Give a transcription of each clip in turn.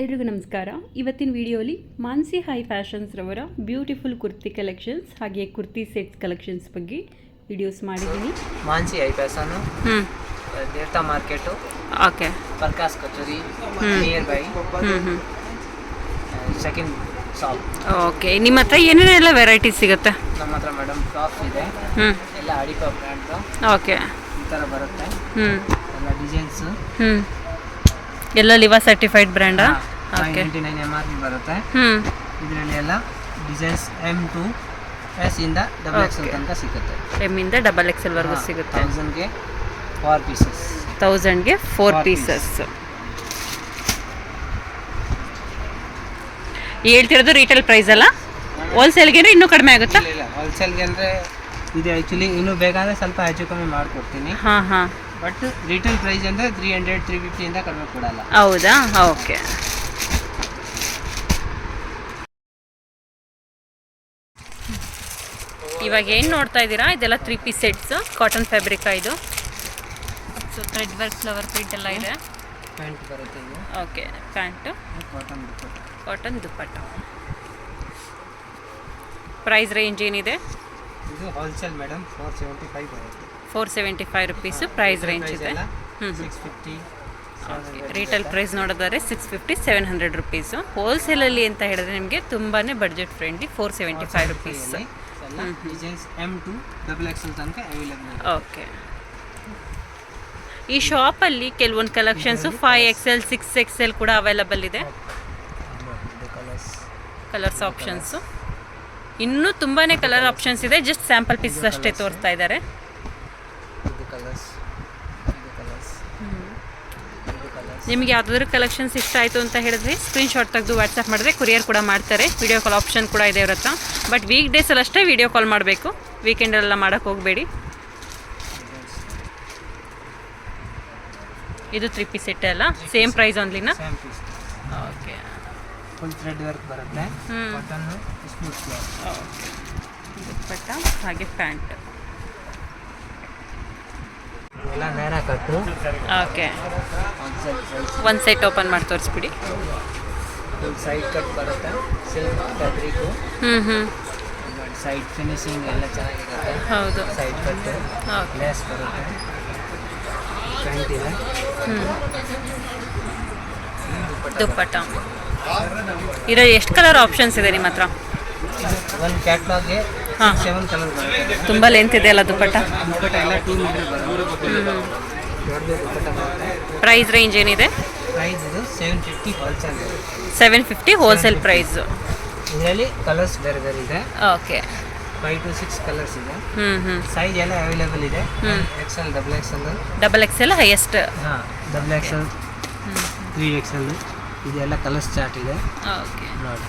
ಎಲ್ರಿಗೂ ನಮಸ್ಕಾರ. ಇವತ್ತಿನ ವಿಡಿಯೋಲಿ ಮಾನ್ಸಿ ಹೈ ಫ್ಯಾಷನ್ಸ್ ರವರ ಬ್ಯೂಟಿಫುಲ್ ಕುರ್ತಿ ಕಲೆಕ್ಷನ್ಸ್ ಹಾಗೆ ಕುರ್ತಿ ಸೆಟ್ಸ್ ಕಲೆಕ್ಷನ್ಸ್ ಬಗ್ಗೆ ವಿಡಿಯೋಸ್ ಮಾಡಿದ್ದೀನಿ. ಮಾನ್ಸಿ ಹೈ ಫ್ಯಾಷನ್ ದೇವತಾ ಮಾರ್ಕೆಟ್, ಓಕೆ, ಪ್ರಕಾಶ್ ಕಚೇರಿ near by second shop. Okay, ನಿಮ್ಮ ಹತ್ರ ಏನೇನೆಲ್ಲ ವೆರೈಟೀಸ್ ಸಿಗುತ್ತೆ? ನಮ್ಮ ಹತ್ರ ಮೇಡಮ್ ಟಾಪ್ ಇದೆ, ಎಲ್ಲ ಅಡಿಪಾ ಬ್ರ್ಯಾಂಡ್. ಓಕೆ, ಈ ಥರ ಬರುತ್ತೆ. ಎಲ್ಲ ಡಿಸೈನ್ಸ್ ಎಲ್ಲ ಲಿವಾ ಸರ್ಟಿಫೈಡ್ ಬ್ರ್ಯಾಂಡಾ? ಓಕೆ, 99 MRP ಬರುತ್ತೆ. ಇದರಲ್ಲಿ ಎಲ್ಲ ಡಿಸೈನ್ಸ್ M to S ಇಂದ XXL ತನಕ ಸಿಗುತ್ತೆ. M ಇಂದ XXL ವರೆಗೂ ಸಿಗುತ್ತೆ. 1000ಗೆ 4 ಪೀಸಸ್. 1000ಗೆ 4 ಪೀಸಸ್. ಹೇಳ್ತಿರೋದು ರೀಟೇಲ್ ಪ್ರೈಸ್ ಅಲ್ಲ, ಹೋಲ್ಸೇಲ್ಗೆ ಇನ್ನೂ ಕಡಿಮೆ ಆಗುತ್ತಾ? ಇಲ್ಲ, ಹೋಲ್ಸೇಲ್ಗೆ ಅಂದರೆ ಇದು ಆ್ಯಕ್ಚುಲಿ ಇನ್ನೂ ಬೇಕಾದರೆ ಸ್ವಲ್ಪ ಹೆಚ್ಚು ಕಮ್ಮಿ ಮಾಡಿಕೊಡ್ತೀನಿ. ಹಾಂ ಹಾಂ, ಬಟ್ ರಿಟೇಲ್ ಪ್ರೈಸ್ ಅಂದರೆ 300 350 ಇಂದ ಕಡಿಮೆ ಕೊಡಲ್ಲ. ಹೌದಾ? ಓಕೆ. ಇವಾಗ ಏನು ನೋಡ್ತಾ ಇದ್ದೀರಾ, ಇದೆಲ್ಲ 3 ಪೀಸ್ ಸೆಟ್ಸ್, ಕಾಟನ್ ಫ್ಯಾಬ್ರಿಕ್ ಇದು. So thread work, flower print ಎಲ್ಲ ಇದೆ. ಪ್ಯಾಂಟ್ ಬರುತ್ತೆ ಇದು. ಓಕೆ, ಪ್ಯಾಂಟು ಕಾಟನ್ ದುಪ್ಪಟ್ಟ. ಪ್ರೈಸ್ ರೇಂಜ್ ಏನಿದೆ? ಇದು ಹೋಲ್ಸೇಲ್ ಮೇಡಮ್ 475 ಬರುತ್ತೆ. 475 ರುಪೀಸು ಪ್ರೈಸ್ ರೇಂಜ್ ಇದೆ. 650. ರೀಟೇಲ್ ಪ್ರೈಸ್ ನೋಡಿದರೆ 650 700 ರುಪೀಸು. ಹೋಲ್ಸೇಲಲ್ಲಿ ಅಂತ ಹೇಳಿದ್ರೆ ನಿಮಗೆ ತುಂಬಾ budget friendly 475 rupees. Designs M to XXL ತನಕ ಅವೈಲೇಬಲ್. ಓಕೆ, ಈ ಶಾಪಲ್ಲಿ ಕೆಲವೊಂದು ಕಲೆಕ್ಷನ್ಸು 5XL 6XL ಕೂಡ ಅವೈಲಬಲ್ ಇದೆ. ಕಲರ್ಸ್ ಆಪ್ಷನ್ಸು ಇನ್ನೂ ತುಂಬಾ ಕಲರ್ ಆಪ್ಷನ್ಸ್ ಇದೆ. ಜಸ್ಟ್ ಸ್ಯಾಂಪಲ್ ಪೀಸಸ್ ಅಷ್ಟೇ ತೋರಿಸ್ತಾ ಇದ್ದಾರೆ. ನಿಮಗೆ ಯಾವುದಾದ್ರೂ ಕಲೆಕ್ಷನ್ಸ್ ಇಷ್ಟ ಆಯಿತು ಅಂತ ಹೇಳಿದ್ರೆ ಸ್ಕ್ರೀನ್ಶಾಟ್ ತೆಗೆದು ವಾಟ್ಸಪ್ ಮಾಡಿದ್ರೆ ಕೊರಿಯರ್ ಕೂಡ ಮಾಡ್ತಾರೆ. ವಿಡಿಯೋ ಕಾಲ್ ಆಪ್ಷನ್ ಕೂಡ ಇದೆ ಇವ್ರ ಹತ್ರ. ಬಟ್ ವೀಕ್ ಡೇಸಲ್ಲಿ ಅಷ್ಟೇ ವಿಡಿಯೋ ಕಾಲ್ ಮಾಡಬೇಕು, ವೀಕೆಂಡಲ್ಲೆಲ್ಲ ಮಾಡೋಕ್ಕೆ ಹೋಗಬೇಡಿ. ಇದು 3 ಪೀಸ್ ಸೆಟ್ ಅಲ್ಲ, ಸೇಮ್ ಪ್ರೈಸ್ ಓನ್ಲಿನಾ? ಓಕೆ, ಫುಲ್ ಥ್ರೆಡ್ ವರ್ಕ್ ಬರುತ್ತೆ. Cotton smooth cloth. Okay, dupatta ಹಾಗೆ ಪ್ಯಾಂಟ್ ಎಲ್ಲ ನೇರ ಕಟ್ಟು. ಓಕೆ, ಒಂದು ಸೆಟ್ ಓಪನ್ ಮಾಡಿ ತೋರಿಸ್ಬಿಡಿ. ಫುಲ್ ಸೈಡ್ ಕಟ್ ಬರುತ್ತೆ, ಸಿಲ್ಕ್ ಫ್ಯಾಬ್ರಿಕು. ಸೈಡ್ ಫಿನಿಶಿಂಗ್ ಎಲ್ಲ ಚೆನ್ನಾಗಿರುತ್ತೆ. ಹೌದು, ಸೈಡ್ ಕಟ್ ಲೇಸ್ ಬರುತ್ತೆ. ಪ್ಯಾಂಟ್ ಇದೆ. ದುಪ್ಪಟ್ಟ ಇರೋ ಎಷ್ಟು ಕಲರ್ ಆಪ್ಷನ್ಸ್ ಇದೆ ನಿಮ್ಮ ಹತ್ರ? ಒಂದು ಕ್ಯಾಟ್ಲಾಗ್ಗೆ 7 ಕಲರ್ ಬರುತ್ತೆ. ತುಂಬ ಲೆಂತ್ ಇದೆ ಅಲ್ಲ ದುಪ್ಪಟ್ಟ? ದುಪ್ಪಟ್ಟ ಎಲ್ಲ 2 ಮೀಟರ್ ಬರುತ್ತೆ. ದೊಡ್ಡದು ದುಪ್ಪಟ್ಟ ಬರುತ್ತೆ. ಪ್ರೈಸ್ ರೇಂಜ್ ಏನಿದೆ? ಪ್ರೈಸ್ ಇದು 750 ಹೋಲ್ಸೇಲ್. 750 wholesale price. ಇದರಲ್ಲಿ ಕಲರ್ಸ್ ಬೇರೆ ಬೇರೆ ಇದೆ. ಓಕೆ, 5 to 6 ಕಲರ್ಸ್ ಇದೆ. ಸೈಜ್ ಎಲ್ಲ ಅವೈಲೇಬಲ್ ಇದೆ. XL XXL highest. ಹಾಂ, XXL 3XL ಇದೆಲ್ಲ ಕಲರ್ಸ್ ಚಾರ್ಟ್ ಇದೆ. ಓಕೆ, ನೋಡಿ,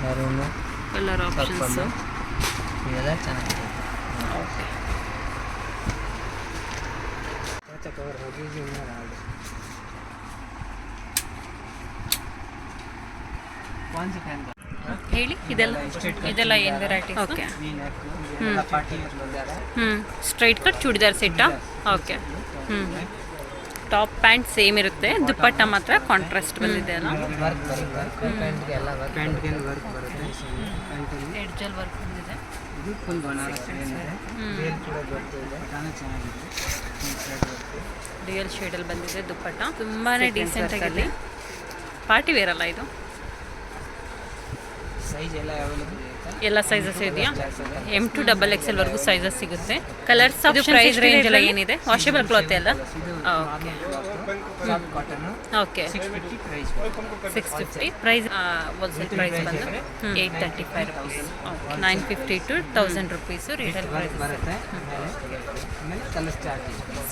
ಮೆರೂನು, ಕಲರ್ ಆಪ್ಷನ್ಸ್ ಇದೆಲ್ಲ ಚೆನ್ನಾಗಿದೆ. ಓಕೆ, ಹೇಳಿ ಇದೆಲ್ಲ ಏನು variety? Okay, straight cut churidar ಸೆಟ್ಟಾ? ಓಕೆ, ಟಾಪ್ ಪ್ಯಾಂಟ್ ಸೇಮ್ ಇರುತ್ತೆ, ದುಪ್ಪಟ್ಟ ಮಾತ್ರ ಕಾಂಟ್ರಾಸ್ಟ್ ಬಂದಿದೆ ಅಲ್ಲ? ವರ್ಕ್ ಬರುತ್ತೆ. ಪ್ಯಾಂಟ್ಗೆ ವರ್ಕ್ ಬರುತ್ತೆ. ಎಡ್ಜಲ್ ವರ್ಕ್ ಬಂದಿದೆ. ಇದು ಫುಲ್ ಬನಾರಸ್ ವೇಲ್ ಕೂಡ ಬರ್ತಿದೆ. ಚೆನ್ನಾಗಿದೆ. ರಿಯಲ್ ಶೇಡಲ್ಲಿ ಬಂದಿದೆ ದುಪ್ಪಟ್ಟ. ತುಂಬಾ ಡೀಸೆಂಟ್ ಆಗಿದೆ. ಪಾರ್ಟಿ ವೇರ್ ಅಲ್ಲ ಇದು? ಸೈಜ್ ಎಲ್ಲ ಅವೈಲೇಬಲ್ ಇದೆ. ಎಲ್ಲ ಸೈಜಸ್ ಇದೆಯಾ? M to XXL ವರೆಗೂ ಸೈಜಸ್ ಸಿಗುತ್ತೆ. ಕಲರ್ಸ್ ಪ್ರೈಸ್ ರೇಂಜ್ ಎಲ್ಲ ಏನಿದೆ? ವಾಷೇಬಲ್ ಕ್ಲಾತ್ ಎಲ್ಲ? Okay, okay, 650 price. Wholesale price ಬಂದು 835 rupees. 950 to 1000 rupees retail price ಬರುತ್ತೆ.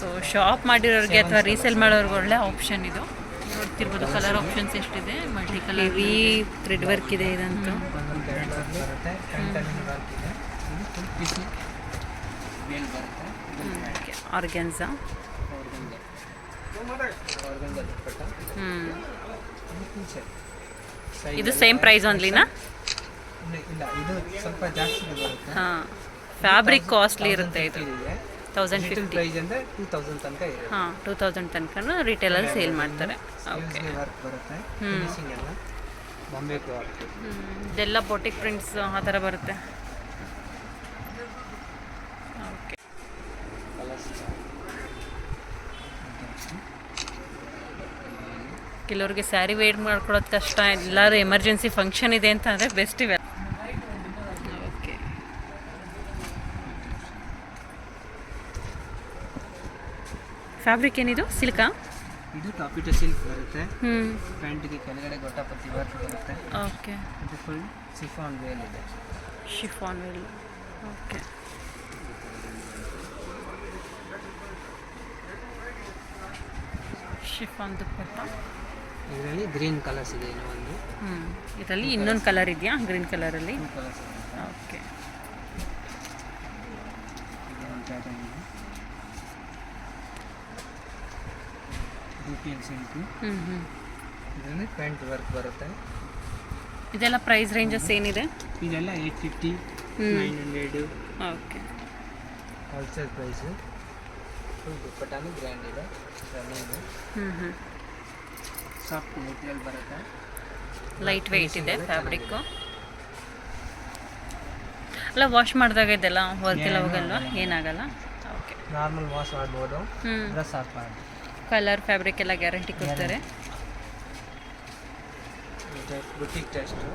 ಸೊ ಶಾಪ್ ಮಾಡಿರೋರಿಗೆ ಅಥವಾ ರೀಸೇಲ್ ಮಾಡೋರಿಗೆ ಒಳ್ಳೆ ಆಪ್ಷನ್ ಇದು. ನೋಡ್ತಿರ್ಬೋದು ಕಲರ್ ಆಪ್ಷನ್ಸ್ ಎಷ್ಟಿದೆ. Multi colour heavy thread work ಇದೆ ಇದಂತೂ. ಆರ್ಗೆನ್ಸಾ. ಇದು ಸೇಮ್ ಪ್ರೈಸ್ ಓನ್ಲಿನಾ? ಇಲ್ಲ, ಇದು ಸ್ವಲ್ಪ ಜಾಸ್ತಿ ಬರುತ್ತೆ. ಹಾಂ, ಫ್ಯಾಬ್ರಿಕ್ ಕಾಸ್ಟ್ಲಿ ಇರುತ್ತೆ ಇದು. 1050. ಪ್ರೈಸ್ ಅಂದರೆ 2000 ತನಕ ಇದೆ. ಹಾಂ 2000 ತನಕ ರಿಟೇಲಲ್ಲಿ ಸೇಲ್ ಮಾಡ್ತಾರೆ. ಓಕೆ. ವರ್ಕ್ ಬರುತ್ತೆ, ಫಿನಿಶಿಂಗ್ ಎಲ್ಲ ಬಾಂಬೆ ಕ್ಲಾತ್. ಇದೆಲ್ಲ ಬೊಟಿಕ್ ಪ್ರಿಂಟ್ಸ್ ಆ ಥರ ಬರುತ್ತೆ. ಓಕೆ. ಕೆಲವ್ರಿಗೆ ಸ್ಯಾರಿ ವೇರ್ ಮಾಡ್ಕೊಳ್ಳೋದು ಕಷ್ಟ, ಎಲ್ಲರೂ ಎಮರ್ಜೆನ್ಸಿ ಫಂಕ್ಷನ್ ಇದೆ ಅಂತ ಅಂದರೆ ಬೆಸ್ಟ್ ಇವೆ. ಓಕೆ. ಫ್ಯಾಬ್ರಿಕ್ ಏನಿದು, ಸಿಲ್ಕಾ? ಇದು ಟಾಪಿಟ ಸಿಲ್ಕ್ ಬರುತ್ತೆ. ಹ್ಞೂ. ಪ್ಯಾಂಟಿಗೆ ಕೆಳಗಡೆ ಗೊಟ್ಟಪತ್ತಿ ವರ್ಕ್ ಬರುತ್ತೆ. ಓಕೆ. ಇದು ಫುಲ್ ಶಿಫಾನ್ ವೇಲ್ ಇದೆ. Chiffon veil. Okay. Chiffon dupatta. ಇದರಲ್ಲಿ ಗ್ರೀನ್ ಕಲರ್ಸ್ ಇದೆ ಇನ್ನೂ ಒಂದು. ಇದರಲ್ಲಿ ಇನ್ನೊಂದು ಕಲರ್ ಇದೆಯಾ ಗ್ರೀನ್ ಕಲರಲ್ಲಿ? 2 ಕಲರ್ಸ್ ಇದೆ. ಓಕೆ. ಇದೊಂದು ಪ್ಯಾಟರ್ನ್ ಇದೆ. ರೂಪಿಯನ್ ಸಿಲ್ಕ್. ಇದರಲ್ಲಿ ಪ್ಯಾಂಟ್ ವರ್ಕ್ ಬರುತ್ತೆ. ಇದೆಲ್ಲ ಪ್ರೈಸ್ ರೇಂಜಸ್ ಏನಿದೆ? ಇದೆಲ್ಲ 850, 900. ಓಕೆ. Wholesale price. ಫುಲ್ ದುಪ್ಪಟ್ಟಾನು ಗ್ರ್ಯಾಂಡ್ ಇದೆ, ರನ್ನಿಂಗು. ಸಾಫ್ಟ್ ಮೆಟೀರಿಯಲ್ ಬರುತ್ತೆ. ಲೈಟ್ ವೆಯ್ಟ್ ಇದೆ ಫ್ಯಾಬ್ರಿಕ್ಕು. ಅಲ್ಲ ವಾಶ್ ಮಾಡಿದಾಗ ಇದೆಲ್ಲ ವರ್ಕೆಲ್ಲ ಹೋಗಲ್ವಾ? ಏನಾಗಲ್ಲ. ಓಕೆ. ನಾರ್ಮಲ್ ವಾಶ್ ಮಾಡ್ಬೋದು, ಡ್ರೆಸ್ ಹಾಕ್ಬಾರ್ದು. ಕಲರ್ ಫ್ಯಾಬ್ರಿಕ್ ಎಲ್ಲ ಗ್ಯಾರಂಟಿ ಕೊಡ್ತಾರೆ. Boutique test.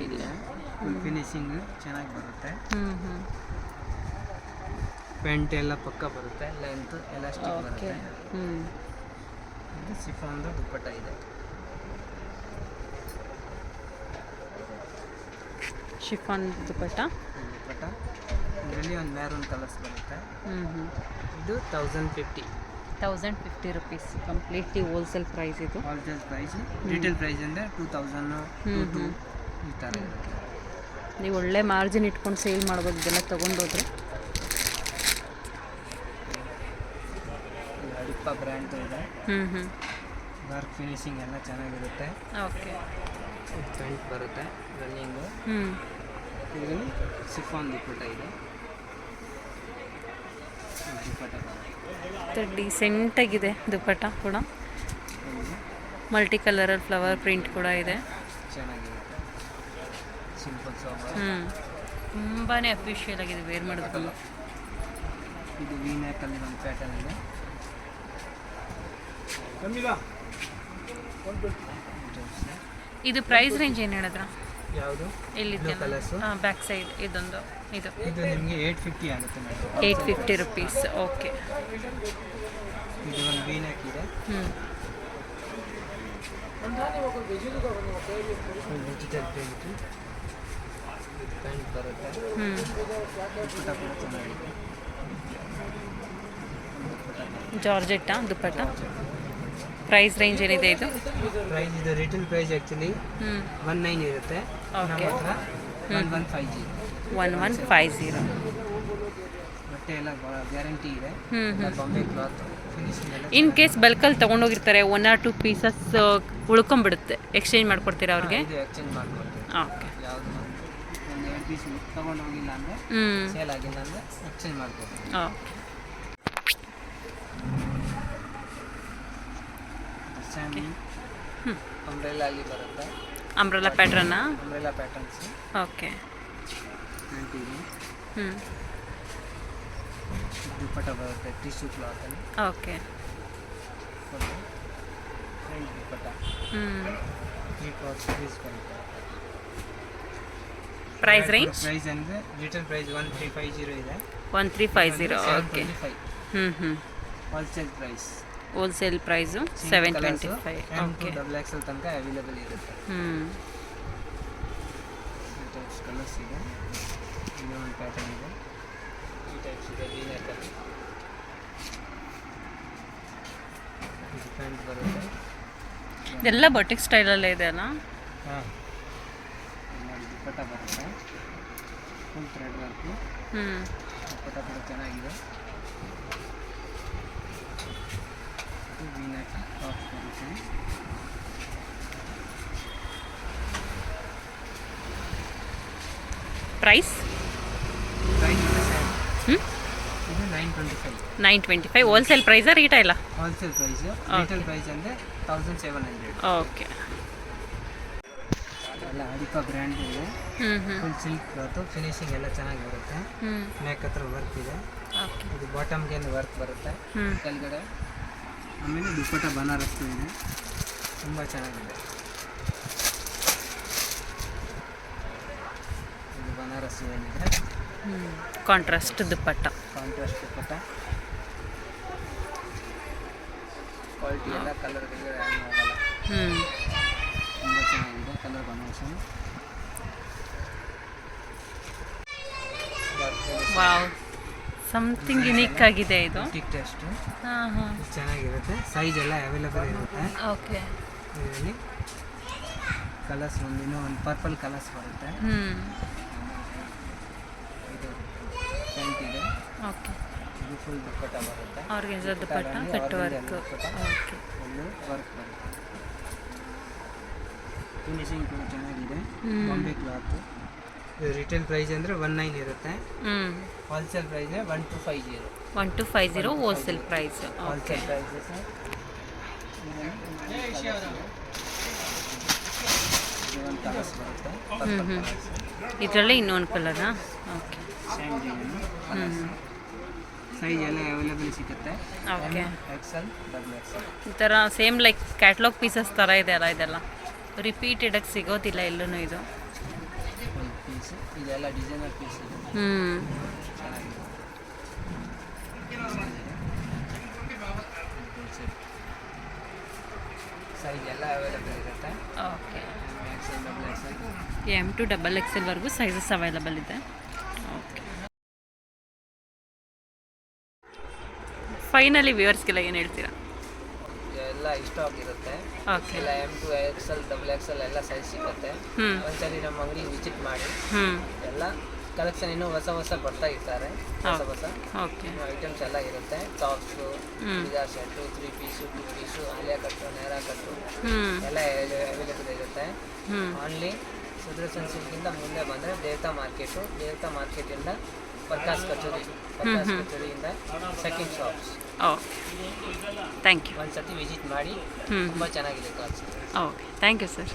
ಇದೆ. ಫಿನಿಶಿಂಗ್ ಚೆನ್ನಾಗಿ ಬರುತ್ತೆ. ಪ್ಯಾಂಟ್ ಎಲ್ಲ ಪಕ್ಕ ಬರುತ್ತೆ, ಲೆಂತ್ ಎಲಾಸ್ಟಿಕ್ ಬರುತ್ತೆ. ಇದು ಸಿಫಾನ್ದು ದುಪ್ಪಟ್ಟ ಇದೆ. ಶಿಫಾನ್ ದುಪ್ಪಟ್ಟ. ಇದರಲ್ಲಿ ಒಂದು ಮ್ಯಾರೂನ್ ಕಲರ್ಸ್ ಬರುತ್ತೆ. ಇದು 1050. 1050 ರುಪೀಸ್. ಕಂಪ್ಲೀಟ್ಲಿ ಹೋಲ್ಸೇಲ್ ಪ್ರೈಸ್ ಇದು. Wholesale price. ರಿಟೇಲ್ ಪ್ರೈಸ್ ಅಂದರೆ 2000, 22 ಈ ಥರ ಇರುತ್ತೆ. ನೀವು ಒಳ್ಳೆ ಮಾರ್ಜಿನ್ ಇಟ್ಕೊಂಡು ಸೇಲ್ ಮಾಡ್ಬೋದು ಇದೆಲ್ಲ ತೊಗೊಂಡೋದ್ರೆ. ಹಡಿಪ್ಪ ಬ್ರ್ಯಾಂಡ್ ಇದೆ. ವರ್ಕ್ ಫಿನಿಶಿಂಗ್ ಎಲ್ಲ ಚೆನ್ನಾಗಿರುತ್ತೆ. ಓಕೆ. ಪ್ಯಾಂಟ್ ಬರುತ್ತೆ, ರನ್ನಿಂಗು. ಇದರಲ್ಲಿ ಸಿಫಾನ್ ದುಪ್ಪಟ್ಟ ಇದೆ. ದುಪ್ಪಟ್ಟ ಡೀಸೆಂಟಾಗಿದೆ ದುಪ್ಪಟ್ಟ ಕೂಡ. ಮಲ್ಟಿ ಕಲರಲ್ಲಿ ಫ್ಲವರ್ ಪ್ರಿಂಟ್ ಕೂಡ ಇದೆ. ಚೆನ್ನಾಗಿರುತ್ತೆ. Simple soft. ತುಂಬಾ ಅಫಿಷಿಯಲ್ ಆಗಿದೆ ವೇರ್ ಮಾಡೋದಕ್ಕಲ್ಲ. ಇದು ವಿ ನೆಕ್ಕಲ್ಲಿ ಒಂದು ಪ್ಯಾಟರ್ನ್ ಇದೆ. ಇದು ಪ್ರೈಸ್ ರೇಂಜ್ ಏನು ಹೇಳಿದ್ರ? ಯಾವುದು? ಎಲ್ಲಿದೆ? ಕಲರ್ಸು. ಬ್ಯಾಕ್ ಸೈಡ್ ಇದೊಂದು. ಇದು ನಿಮಗೆ 850 ಆಗುತ್ತೆ ಮೇಡಮ್. 850 ರುಪೀಸ್. ಓಕೆ. ಇದು ಒಂದು ವಿ ನೆಕ್ ಇದೆ. Digital print. ಪ್ಯಾಂಟ್ ಬರುತ್ತೆ. ದುಪ್ಪಟ್ಟ ಕೂಡ ಚೆನ್ನಾಗಿದೆ. ಜಾರ್ಜೆಟ್ಟಾ ದುಪ್ಪಟ್ಟ? ಪ್ರೈಸ್ ರೇಂಜ್ ಏನಿದೆ ಇದು? ಪ್ರೈಸ್ ಇದು ರಿಟೇಲ್ ಪ್ರೈಸ್ ಆ್ಯಕ್ಚುಲಿ 19 ಇರುತ್ತೆ. ನಮ್ಮ ಹತ್ರ 1150. 1150. ಬಟ್ಟೆ ಎಲ್ಲ ಗ್ಯಾರಂಟಿ ಇದೆ. ಬಾಂಬೆ ಕ್ಲಾತ್ ಫಿನಿಶಿಂಗ್ ಎಲ್ಲ. ಇನ್ ಕೇಸ್ ಬಲ್ಕಲ್ಲಿ ತೊಗೊಂಡೋಗಿರ್ತಾರೆ 1 or 2 ಪೀಸಸ್ ಉಳ್ಕೊಂಬಿಡುತ್ತೆ, ಎಕ್ಸ್ಚೇಂಜ್ ಮಾಡ್ಕೊಡ್ತೀರಾ ಅವ್ರಿಗೆ? ಇದು ಎಕ್ಸ್ಚೇಂಜ್ ಮಾಡ್ಕೊಡ್ತೀವಿ. ಓಕೆ. ಯಾವುದು ಒಂದು 2 ಪೀಸ್ ತೊಗೊಂಡೋಗಿಲ್ಲ ಅಂದರೆ, ಸೇಲ್ ಆಗಿಲ್ಲ ಅಂದರೆ ಎಕ್ಸ್ಚೇಂಜ್ ಮಾಡ್ಕೊಡ್ತೀವಿ. ಓಕೆ. ಸ್ಯಾಮಿ ಅಂಬ್ರೆಲಾ ಅಲ್ಲಿ ಬರುತ್ತೆ. ಅಂಬ್ರೆಲಾ ಪ್ಯಾಟ್ರನ್ನ? Umbrella patterns. ಓಕೆ. ಪ್ಯಾಂಟ್ ಇದೆ. ದುಪ್ಪಟ್ಟ ಬರುತ್ತೆ ಟಿಶ್ಯೂ ಕ್ಲಾತಲ್ಲಿ. ಓಕೆ. ಫ್ರಂಟ್ ದುಪ್ಪಟ್ಟ. ಈ ಕ್ಲಾತ್ ಪೀಸ್ ಬರುತ್ತೆ. Price range? ಪ್ರೈಸ್ ಅಂದರೆ ರಿಟೇಲ್ ಪ್ರೈಸ್ 1350 ಇದೆ. 1350. Okay. Wholesale price. Wholesale price 725. Okay. XXL ತನಕ ಅವೈಲೇಬಲ್ ಇರುತ್ತೆ. ಕಲರ್ಸ್ ಇದೆ. ಇದು ಒಂದು ಪ್ಯಾಟರ್ನ್ ಇದೆ. ಈ ಟೈಪ್ಸ್ ಇದೆ. ವೀನೆಕಲ್ಲಿ ಇದು ಪ್ಯಾಂಟ್ ಬರುತ್ತೆ. ಇದೆಲ್ಲ ಬೊಟಿಕ್ ಸ್ಟೈಲಲ್ಲೇ ಇದೆ ಅಲ್ಲ? ಹಾಂ. ನೋಡಿ ದುಪ್ಪಟ್ಟ ಬರುತ್ತೆ. Full thread work. ದುಪ್ಪಟ್ಟ ಕೂಡ ಚೆನ್ನಾಗಿದೆ. ವೀನೆಕ್ ಟಾಪ್ ಬರುತ್ತೆ. ಪ್ರೈಸ್? ಪ್ರೈಸ್ ಹ್ಞೂ ಇದು 925 925 ಹೋಲ್ಸೇಲ್ ಪ್ರೈಸಾ ರೀಟೈಲಾ? Wholesale price. ರಿಟೇಲ್ ಪ್ರೈಸ್ ಅಂದರೆ 1700. ಓಕೆ. ಎಲ್ಲ ಅಡಿಪಾ ಬ್ರ್ಯಾಂಡ್ ಇದೆ. ಫುಲ್ ಸಿಲ್ಕ್ ಕ್ಲಾತು, ಫಿನಿಶಿಂಗ್ ಎಲ್ಲ ಚೆನ್ನಾಗಿ ಬರುತ್ತೆ. ನೆಕ್ ಹತ್ರ ವರ್ಕ್ ಇದೆ. ಇದು ಬಾಟಮ್ಗೆ ವರ್ಕ್ ಬರುತ್ತೆ ಕೆಳಗಡೆ. ಆಮೇಲೆ ದುಪ್ಪಟ್ಟ ಬನಾರಸ್ಸು ಇದೆ, ತುಂಬ ಚೆನ್ನಾಗಿದೆ. ಇದು ಬನಾರಸ್ಸು ಏನಿದೆ, ಕಾಂಟ್ರಾಸ್ಟ್ ದುಪ್ಪಟ್ಟ. ಕಾಂಟ್ರಾಸ್ಟ್ ದುಪ್ಪಟ್ಟ. ಕ್ವಾಲಿಟಿ ಎಲ್ಲ ಕಲರ್ ಆಗಲ್ಲ, ತುಂಬ ಚೆನ್ನಾಗಿದೆ colour combination. Wow, something unique ಆಗಿದೆ ಇದು. ಟೆಸ್ಟ್ ಹಾಂ ಹಾಂ, ಚೆನ್ನಾಗಿರುತ್ತೆ. ಸೈಜ್ ಎಲ್ಲ ಅವೈಲೇಬಲ್ ಇರುತ್ತೆ. ಓಕೆ. ಇದರಲ್ಲಿ ಕಲರ್ಸ್ ಒಂದು ಪರ್ಪಲ್ ಕಲರ್ಸ್ ಬರುತ್ತೆ. ಇದು ಪ್ಯಾಂಟ್ ಇದೆ. ಓಕೆ. ಇದು ಫುಲ್ ದುಪ್ಪಟ್ಟ ಬರುತ್ತೆ. Organza dupatta, cut work. Okay. Full work ಬರುತ್ತೆ. ಫಿನಿಶಿಂಗ್ ಕೂಡ ಚೆನ್ನಾಗಿದೆ. ಬಾಂಬೆ ಕ್ಲಾತು. ಇದು ರಿಟೇಲ್ ಪ್ರೈಸ್ ಅಂದರೆ 19 ಇರುತ್ತೆ. Wholesale price 1250. 1250 wholesale price. Okay. Wholesale prices. ಒಂದು ಕಲರ್ಸ್ ಬರುತ್ತೆ. ಇದರಲ್ಲಿ ಇನ್ನೊಂದು ಕಲರಾ? ಓಕೆ. ಸೈಜ್ ಎಲ್ಲ ಅವೈಲೇಬಲ್ ಸಿಗುತ್ತೆ. ಓಕೆ. XL, XXL. ಈ ಥರ ಸೇಮ್ ಲೈಕ್ ಕ್ಯಾಟ್ಲಾಗ್ ಪೀಸಸ್ ಥರ ಇದೆ ಅಲ್ಲ, ಇದೆಲ್ಲ ರಿಪೀಟೆಡಾಗಿ ಸಿಗೋದಿಲ್ಲ ಎಲ್ಲೂ ಇದು. ಪೀಸ್ ಇದೆಲ್ಲ ಡಿಸೈನರ್ ಪೀಸ್ ಇದೆ. ಚೆನ್ನಾಗಿದೆ. ಸೈಜ್ ಎಲ್ಲ ಅವೈಲೇಬಲ್ ಇರುತ್ತೆ. Okay. XL, XXL. M to XXL ವರೆಗೂ ಸೈಜಸ್ ಅವೈಲೇಬಲ್ ಇದೆ. ಓಕೆ. ಫೈನಲಿ ವ್ಯೂವರ್ಸ್ಗೆಲ್ಲ ಏನು ಹೇಳ್ತೀರಾ? ಎಲ್ಲ ಇಷ್ಟ ಆಗಿರುತ್ತೆ. ಓಕೆ. ಎಲ್ಲ M to XL, XXL ಎಲ್ಲ ಸೈಜ್ ಸಿಗುತ್ತೆ. ಒಂದ್ಸರಿ ನಮ್ಮ ಅಂಗಡಿ ವಿಸಿಟ್ ಮಾಡಿ. ಎಲ್ಲ ಕಲೆಕ್ಷನ್ ಇನ್ನೂ ಹೊಸ ಹೊಸ ಬರ್ತಾ ಇರ್ತಾರೆ. ಹೊಸ ಓಕೆ ಐಟಮ್ಸ್ ಎಲ್ಲ ಇರುತ್ತೆ. ಟಾಪ್ಸು, ಪಿಜಾ set, 3 piece, 2 piece, Alia cut, Naira ಕಟ್ಟು ಎಲ್ಲ ಅವೈಲೇಬಲ್ ಇರುತ್ತೆ. ಓನ್ಲಿ ಸುದರ್ಶನ್ ಸಿಲ್ಕಿಂದ ಮುಂದೆ ಬಂದರೆ ದೇವತಾ ಮಾರ್ಕೆಟಿಂದ ಪ್ರಕಾಶ್ ಕಚೇರಿಯಿಂದ second shops. Okay, thank you. ಒಂದ್ಸತಿ ವಿಸಿಟ್ ಮಾಡಿ. ತುಂಬ ಚೆನ್ನಾಗಿದೆ concept. Okay, thank you sir.